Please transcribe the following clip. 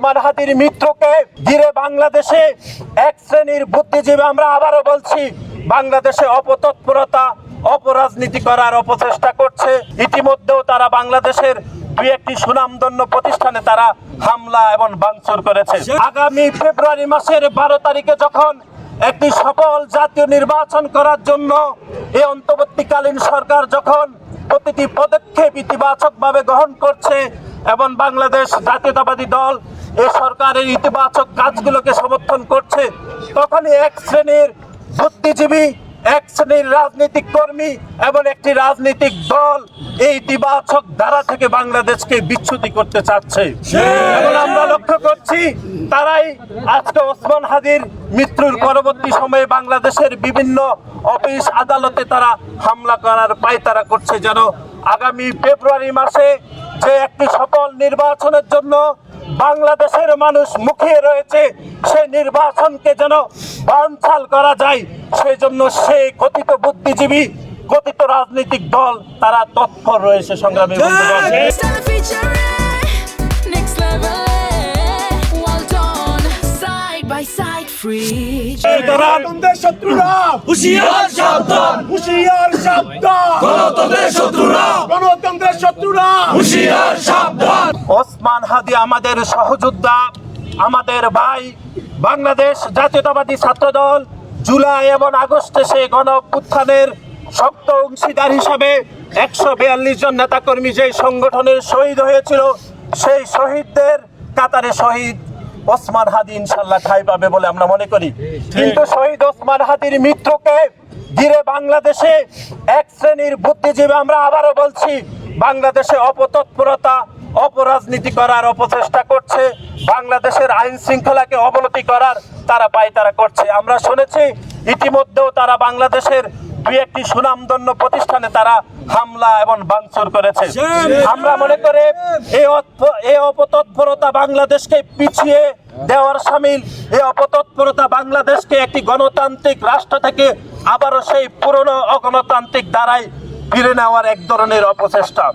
ওসমান হাদির মৃত্যুকে ঘিরে বাংলাদেশে এক শ্রেণীর বুদ্ধিজীবী, আমরা আবারও বলছি, বাংলাদেশে অপতৎপরতা, অপরাজনীতি করার অপচেষ্টা করছে। ইতিমধ্যেও তারা বাংলাদেশের দুই একটি সুনামধন্য প্রতিষ্ঠানে তারা হামলা এবং ভাঙচুর করেছে। আগামী ফেব্রুয়ারি মাসের 12 তারিখে যখন একটি সফল জাতীয় নির্বাচন করার জন্য এই অন্তর্বর্তীকালীন সরকার যখন প্রতিটি পদক্ষেপ ইতিবাচকভাবে গ্রহণ করছে এবং বাংলাদেশ জাতীয়তাবাদী দল এই সরকারের ইতিবাচক কাজগুলোকে সমর্থন করছে, তখনই এক শ্রেণীর বুদ্ধিজীবী, এক শ্রেণীর রাজনৈতিক কর্মী এবং একটি রাজনৈতিক দল এই ইতিবাচক ধারা থেকে বাংলাদেশকে বিচ্যুতি করতে চাচ্ছে। এবং আমরা লক্ষ্য করছি তারাই আজকে ওসমান হাদির মৃত্যুর পরবর্তী সময়ে বাংলাদেশের বিভিন্ন অফিস আদালতে তারা হামলা করার পায়তারা করছে, যেন আগামী ফেব্রুয়ারি মাসে যে একটি সফল নির্বাচনের জন্য বাংলাদেশের মানুষ মুখিয়ে রয়েছে, সেই নির্বাচনকে যেন বানচাল করা যায়, সেই জন্য সেই কথিত বুদ্ধিজীবী, কথিত রাজনৈতিক দল তারা তৎপর রয়েছে। সংগ্রামী বন্ধুগণ, হুশিয়ার সাবধান, হুশিয়ার সাবধান, গণতন্ত্রের শত্রুরা, গণতন্ত্রের শত্রুরা, হুশিয়ার সাবধান। ওসমান হাদি আমাদের সহযোদ্ধা, আমাদের ভাই। বাংলাদেশ জাতীয়তাবাদী ছাত্রদল জুলাই এবং আগস্টে সেই গণ অভ্যুত্থানের শক্ত অংশীদার হিসাবে 142 জন নেতাকর্মী যে সংগঠনের শহীদ হয়েছিল, সেই শহীদদের কাতারে শহীদ ওসমান হাদি ইনশাল্লাহ ঠাঁই পাবে বলে আমরা মনে করি। কিন্তু শহীদ ওসমান হাদির মৃত্যুকে ঘিরে বাংলাদেশে এক শ্রেণীর বুদ্ধিজীবী, আমরা আবারও বলছি, বাংলাদেশে অপতৎপরতা, অপরাজনীতি করার অপচেষ্টা করছে, বাংলাদেশের আইন শৃঙ্খলাকে অবনতি করার তারা পায়তারা করছে। আমরা শুনেছি ইতিমধ্যেও তারা বাংলাদেশের দুই একটি সুনামধন্য প্রতিষ্ঠানে তারা হামলা এবং ভাঙচুর করেছে। আমরা মনে করি এই অপতৎপরতা বাংলাদেশকে পিছিয়ে দেওয়ার শামিল, এই অপতৎপরতা বাংলাদেশকে একটি গণতান্ত্রিক রাষ্ট্র থেকে আবারও সেই পুরনো অগণতান্ত্রিক ধারায় ফিরে নেওয়ার এক ধরনের অপচেষ্টা।